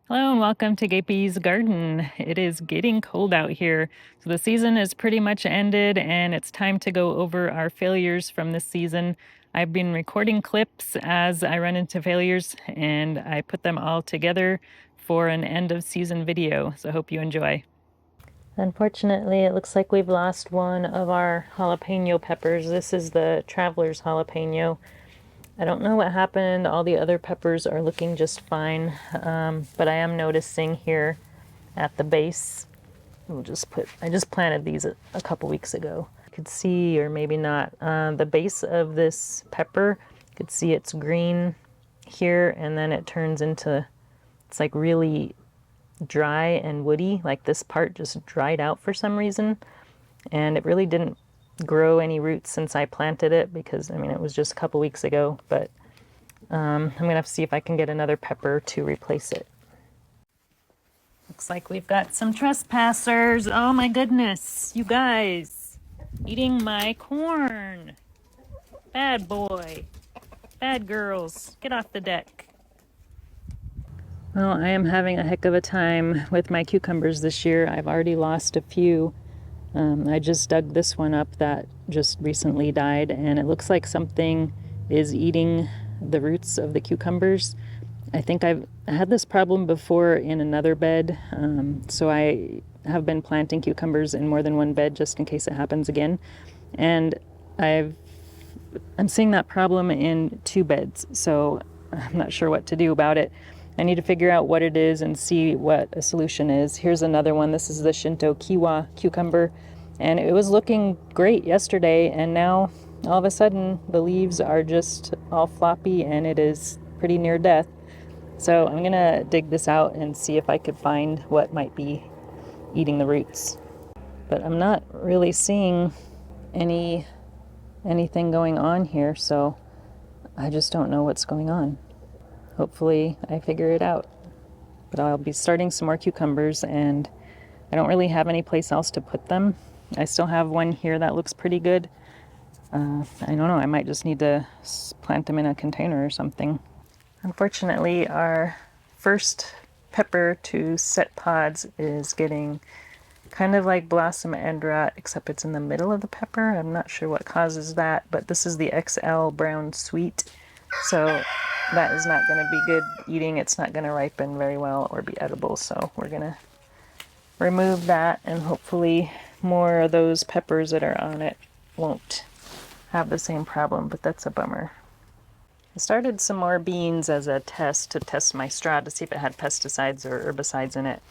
Hello and welcome to Gapeys Garden. It is getting cold out here, so the season is pretty much ended and it's time to go over our failures from this season. I've been recording clips as I run into failures and I put them all together for an end of season video, so I hope you enjoy. Unfortunately, it looks like we've lost one of our jalapeno peppers. This is the Traveler's jalapeno. I don't know what happened. All the other peppers are looking just fine, but I am noticing here at the base, I just planted these a couple weeks ago. You could see, or maybe not, the base of this pepper, you could see it's green here, and then it turns into, it's like really dry and woody, like this part just dried out for some reason, and it really didn't grow any roots since I planted it because, I mean, it was just a couple weeks ago, but I'm gonna have to see if I can get another pepper to replace it. Looks like we've got some trespassers. Oh my goodness, you guys, eating my corn. Bad boy, bad girls, get off the deck. Well, I am having a heck of a time with my cucumbers this year. I've already lost a few. I just dug this one up that just recently died, and it looks like something is eating the roots of the cucumbers. I think I've had this problem before in another bed, so I have been planting cucumbers in more than one bed just in case it happens again. And I'm seeing that problem in two beds, so I'm not sure what to do about it. I need to figure out what it is and see what a solution is. Here's another one. This is the Shinto Kiwa cucumber, and it was looking great yesterday, and now all of a sudden the leaves are just all floppy and it is pretty near death. So I'm gonna dig this out and see if I could find what might be eating the roots. But I'm not really seeing anything going on here, so I just don't know what's going on. Hopefully I figure it out. But I'll be starting some more cucumbers, and I don't really have any place else to put them. I still have one here that looks pretty good. I don't know, I might just need to plant them in a container or something. Unfortunately, our first pepper to set pods is getting kind of like blossom end rot, except it's in the middle of the pepper. I'm not sure what causes that, but this is the XL brown sweet, so that is not going to be good eating. It's not going to ripen very well or be edible, so we're going to remove that, and hopefully more of those peppers that are on it won't have the same problem, but that's a bummer. I started some more beans as a test to test my straw to see if it had pesticides or herbicides in it.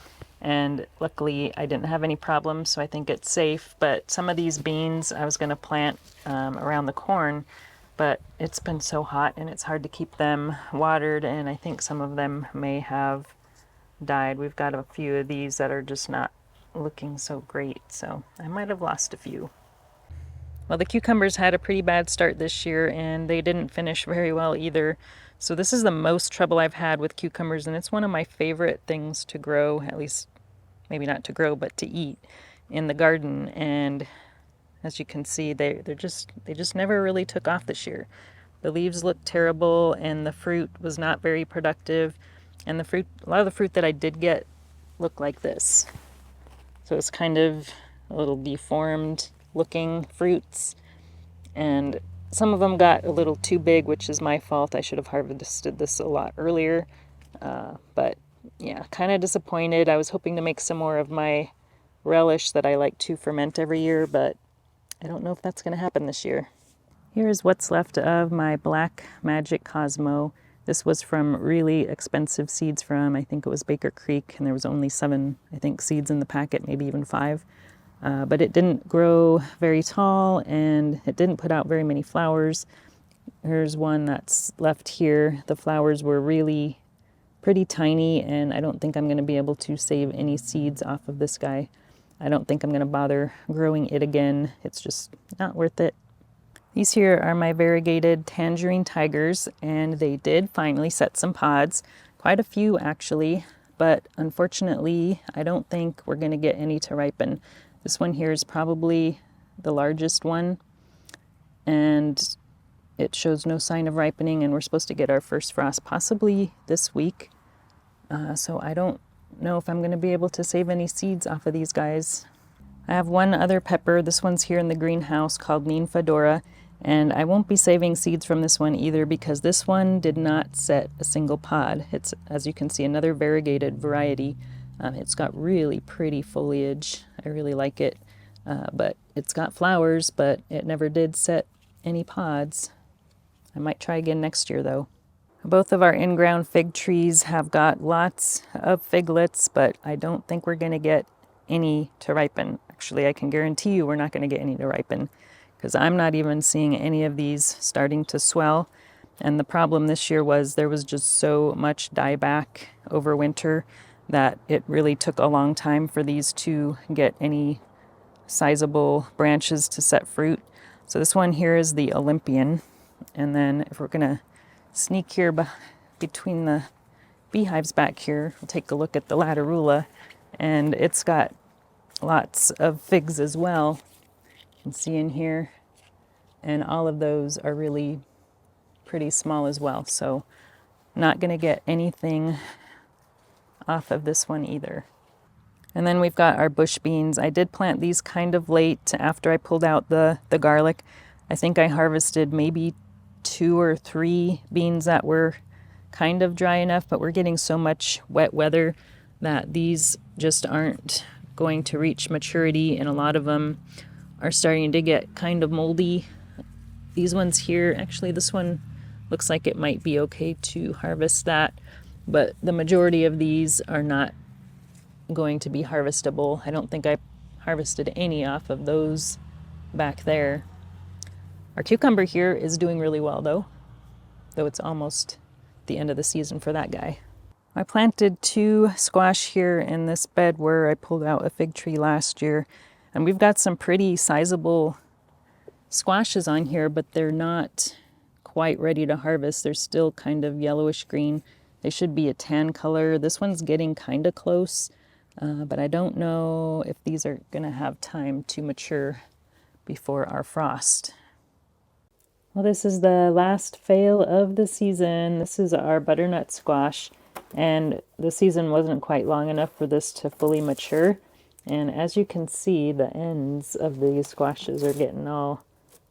And luckily I didn't have any problems, so I think it's safe. But some of these beans I was going to plant around the corn, but it's been so hot and it's hard to keep them watered, and I think some of them may have died. We've got a few of these that are just not looking so great, so I might have lost a few. Well, the cucumbers had a pretty bad start this year, and they didn't finish very well either. So this is the most trouble I've had with cucumbers, and it's one of my favorite things to grow, at least maybe not to grow, but to eat in the garden. And as you can see, they just never really took off this year. The leaves looked terrible, and the fruit was not very productive. And a lot of the fruit that I did get looked like this. So it's kind of a little deformed looking fruits, and some of them got a little too big, which is my fault. I should have harvested this a lot earlier, but yeah, kind of disappointed. I was hoping to make some more of my relish that I like to ferment every year, but I don't know if that's going to happen this year. Here's what's left of my Black Magic Cosmo. This was from really expensive seeds from, I think it was Baker Creek, and there was only 7, I think, seeds in the packet, maybe even 5. But it didn't grow very tall, and it didn't put out very many flowers. Here's one that's left here. The flowers were really pretty tiny, and I don't think I'm going to be able to save any seeds off of this guy. I don't think I'm going to bother growing it again. It's just not worth it. These here are my variegated tangerine tigers, and they did finally set some pods. Quite a few, actually, but unfortunately, I don't think we're going to get any to ripen. This one here is probably the largest one, and it shows no sign of ripening, and we're supposed to get our first frost possibly this week. So I don't know if I'm going to be able to save any seeds off of these guys. I have one other pepper. This one's here in the greenhouse called Ninfadora, and I won't be saving seeds from this one either because this one did not set a single pod. It's, as you can see, another variegated variety. It's got really pretty foliage. I really like it, but it's got flowers, but it never did set any pods. I might try again next year though. Both of our in-ground fig trees have got lots of figlets, but I don't think we're going to get any to ripen. Actually, I can guarantee you we're not going to get any to ripen because I'm not even seeing any of these starting to swell. And the problem this year was there was just so much dieback over winter that it really took a long time for these to get any sizable branches to set fruit. So this one here is the Olympian. And then if we're going to sneak here between the beehives back here, we'll take a look at the Latarula, and it's got lots of figs as well. You can see in here, and all of those are really pretty small as well, so not going to get anything off of this one either. And then we've got our bush beans. I did plant these kind of late after I pulled out the garlic. I think I harvested maybe 2 or 3 beans that were kind of dry enough, but we're getting so much wet weather that these just aren't going to reach maturity, and a lot of them are starting to get kind of moldy. These ones here, actually this one looks like it might be okay to harvest that, but the majority of these are not going to be harvestable. I don't think I harvested any off of those back there. Our cucumber here is doing really well though it's almost the end of the season for that guy. I planted 2 squash here in this bed where I pulled out a fig tree last year, and we've got some pretty sizable squashes on here, but they're not quite ready to harvest. They're still kind of yellowish green. They should be a tan color. This one's getting kind of close, but I don't know if these are gonna have time to mature before our frost. Well, this is the last fail of the season. This is our butternut squash, and the season wasn't quite long enough for this to fully mature. And as you can see, the ends of these squashes are getting all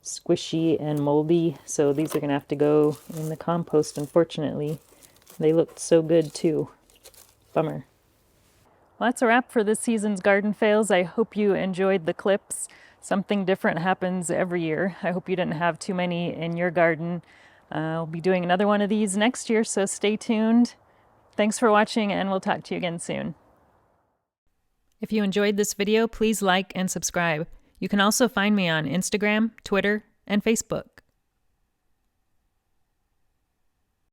squishy and moldy, so these are gonna have to go in the compost, unfortunately. They looked so good too. Bummer. Well, that's a wrap for this season's garden fails. I hope you enjoyed the clips. Something different happens every year. I hope you didn't have too many in your garden. I'll be doing another one of these next year, so stay tuned. Thanks for watching, and we'll talk to you again soon. If you enjoyed this video, please like and subscribe. You can also find me on Instagram, Twitter, and Facebook.